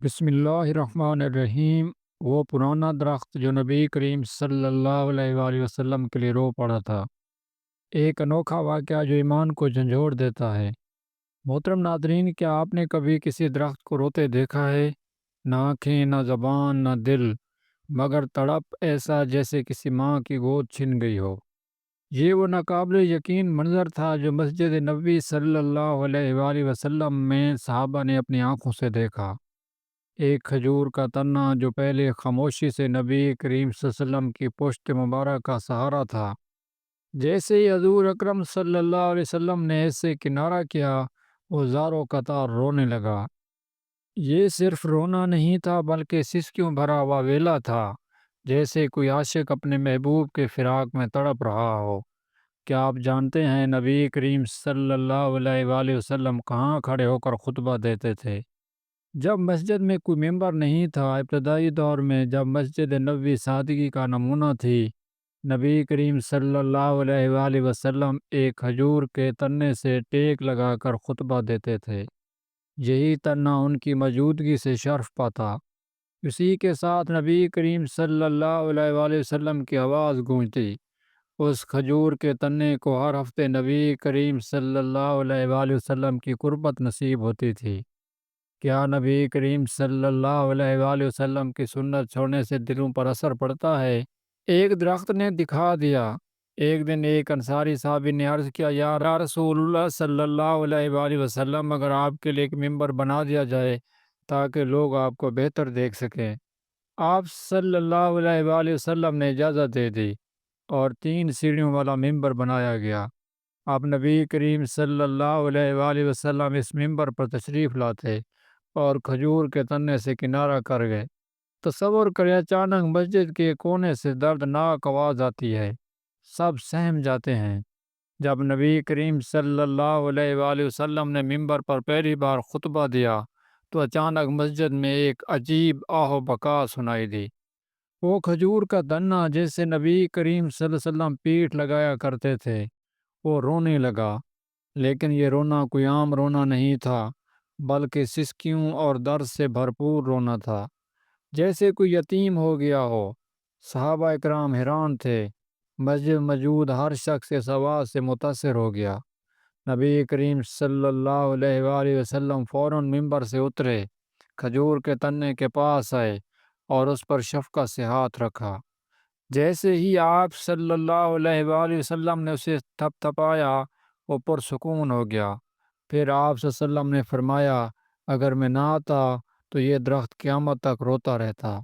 بسم اللہ الرحمن الرحیم۔ وہ پرانا درخت جو نبی کریم صلی اللہ علیہ وآلہ وسلم کے لیے رو پڑا تھا، ایک انوکھا واقعہ جو ایمان کو جھنجھوڑ دیتا ہے۔ محترم ناظرین، کیا آپ نے کبھی کسی درخت کو روتے دیکھا ہے؟ نہ آنکھیں، نہ زبان، نہ دل، مگر تڑپ ایسا جیسے کسی ماں کی گود چھن گئی ہو۔ یہ وہ ناقابل یقین منظر تھا جو مسجد نبوی صلی اللہ علیہ وآلہ وسلم میں صحابہ نے اپنی آنکھوں سے دیکھا۔ ایک کھجور کا تنا جو پہلے خاموشی سے نبی کریم صلی اللہ علیہ وسلم کی پشت مبارک کا سہارا تھا، جیسے ہی حضور اکرم صلی اللہ علیہ وسلم نے ایسے کنارہ کیا، وہ زاروں قطار رونے لگا۔ یہ صرف رونا نہیں تھا بلکہ سسکیوں بھرا ہوا ویلا تھا، جیسے کوئی عاشق اپنے محبوب کے فراق میں تڑپ رہا ہو۔ کیا آپ جانتے ہیں نبی کریم صلی اللہ علیہ وآلہ وسلم کہاں کھڑے ہو کر خطبہ دیتے تھے؟ جب مسجد میں کوئی ممبر نہیں تھا، ابتدائی دور میں جب مسجد نبوی سادگی کا نمونہ تھی، نبی کریم صلی اللہ علیہ وآلہ وسلم ایک کھجور کے تنے سے ٹیک لگا کر خطبہ دیتے تھے۔ یہی تنا ان کی موجودگی سے شرف پاتا۔ اسی کے ساتھ نبی کریم صلی اللہ علیہ وآلہ وسلم کی آواز گونجتی۔ اس کھجور کے تنے کو ہر ہفتے نبی کریم صلی اللہ علیہ وآلہ وسلم کی قربت نصیب ہوتی تھی۔ کیا نبی کریم صلی اللہ علیہ وآلہ وسلم کی سنت چھوڑنے سے دلوں پر اثر پڑتا ہے؟ ایک درخت نے دکھا دیا۔ ایک دن ایک انصاری صحابی نے عرض کیا، یا رسول اللہ صلی اللہ علیہ وآلہ وسلم، اگر آپ کے لیے ایک ممبر بنا دیا جائے تاکہ لوگ آپ کو بہتر دیکھ سکیں۔ آپ صلی اللہ علیہ وآلہ وسلم نے اجازت دے دی اور 3 سیڑھیوں والا ممبر بنایا گیا۔ اب نبی کریم صلی اللہ علیہ وآلہ وسلم اس ممبر پر تشریف لاتے اور کھجور کے تنے سے کنارہ کر گئے۔ تصور کریں، اچانک مسجد کے کونے سے دردناک آواز آتی ہے۔ سب سہم جاتے ہیں۔ جب نبی کریم صلی اللہ علیہ وآلہ وسلم نے ممبر پر پہلی بار خطبہ دیا تو اچانک مسجد میں ایک عجیب آہ و بکا سنائی دی۔ وہ کھجور کا تنا جیسے نبی کریم صلی اللہ علیہ وسلم پیٹھ لگایا کرتے تھے، وہ رونے لگا۔ لیکن یہ رونا کوئی عام رونا نہیں تھا، بلکہ سسکیوں اور درد سے بھرپور رونا تھا، جیسے کوئی یتیم ہو گیا ہو۔ صحابہ اکرام حیران تھے۔ مسجد موجود ہر شخص اس آواز سے متاثر ہو گیا۔ نبی کریم صلی اللہ علیہ وآلہ وسلم فوراً ممبر سے اترے، کھجور کے تنے کے پاس آئے اور اس پر شفقت سے ہاتھ رکھا۔ جیسے ہی آپ صلی اللہ علیہ وآلہ وسلم نے اسے تھپ تھپایا، وہ پرسکون ہو گیا۔ پھر آپ صلی اللہ علیہ وسلم نے فرمایا، اگر میں نہ آتا تو یہ درخت قیامت تک روتا رہتا۔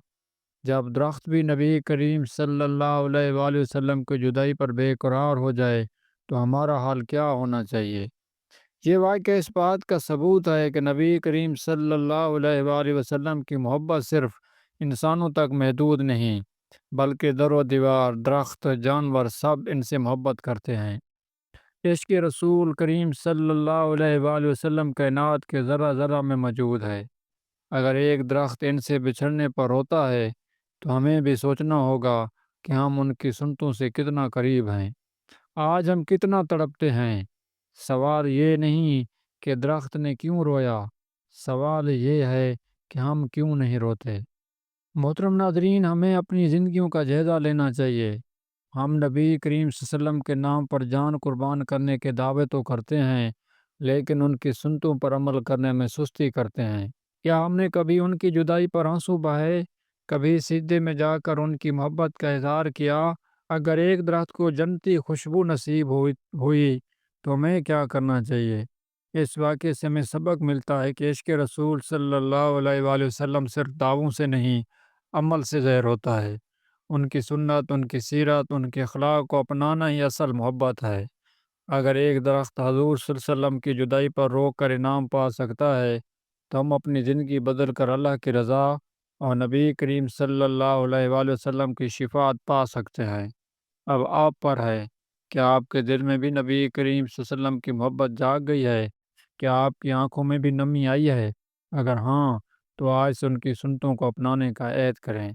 جب درخت بھی نبی کریم صلی اللہ علیہ وآلہ وسلم کی جدائی پر بے قرار ہو جائے تو ہمارا حال کیا ہونا چاہیے؟ یہ واقعہ اس بات کا ثبوت ہے کہ نبی کریم صلی اللہ علیہ وآلہ وسلم کی محبت صرف انسانوں تک محدود نہیں، بلکہ در و دیوار، درخت، جانور سب ان سے محبت کرتے ہیں۔ عشق رسول کریم صلی اللہ علیہ وآلہ وسلم کائنات کے ذرہ ذرہ میں موجود ہے۔ اگر ایک درخت ان سے بچھڑنے پر روتا ہے تو ہمیں بھی سوچنا ہوگا کہ ہم ان کی سنتوں سے کتنا قریب ہیں۔ آج ہم کتنا تڑپتے ہیں۔ سوال یہ نہیں کہ درخت نے کیوں رویا، سوال یہ ہے کہ ہم کیوں نہیں روتے۔ محترم ناظرین، ہمیں اپنی زندگیوں کا جائزہ لینا چاہیے۔ ہم نبی کریم صلی اللہ علیہ وسلم کے نام پر جان قربان کرنے کے دعوے تو کرتے ہیں، لیکن ان کی سنتوں پر عمل کرنے میں سستی کرتے ہیں۔ کیا ہم نے کبھی ان کی جدائی پر آنسو بہائے؟ کبھی سجدے میں جا کر ان کی محبت کا اظہار کیا؟ اگر ایک درخت کو جنتی خوشبو نصیب ہوئی تو ہمیں کیا کرنا چاہیے؟ اس واقعے سے ہمیں سبق ملتا ہے کہ عشق رسول صلی اللہ علیہ وآلہ وسلم صرف دعووں سے نہیں، عمل سے ظاہر ہوتا ہے۔ ان کی سنت، ان کی سیرت، ان کے اخلاق کو اپنانا ہی اصل محبت ہے۔ اگر ایک درخت حضور صلی اللہ علیہ وسلم کی جدائی پر رو کر انعام پا سکتا ہے تو ہم اپنی زندگی بدل کر اللہ کی رضا اور نبی کریم صلی اللہ علیہ وآلہ وسلم کی شفاعت پا سکتے ہیں۔ اب آپ پر ہے، کیا آپ کے دل میں بھی نبی کریم صلی اللہ علیہ وسلم کی محبت جاگ گئی ہے؟ کیا آپ کی آنکھوں میں بھی نمی آئی ہے؟ اگر ہاں تو آج سے ان کی سنتوں کو اپنانے کا عہد کریں۔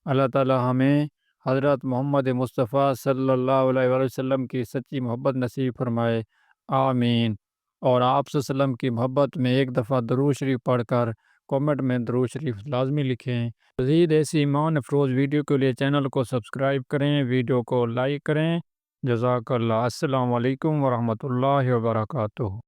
اللہ تعالی ہمیں حضرت محمد مصطفیٰ صلی اللہ علیہ وآلہ وسلم کی سچی محبت نصیب فرمائے، آمین۔ اور آپ صلی اللہ علیہ وسلم کی محبت میں ایک دفعہ درود شریف پڑھ کر کامنٹ میں درود شریف لازمی لکھیں۔ مزید ایسی ایمان افروز ویڈیو کے لیے چینل کو سبسکرائب کریں، ویڈیو کو لائک کریں۔ جزاک اللہ۔ السلام علیکم ورحمۃ اللہ وبرکاتہ۔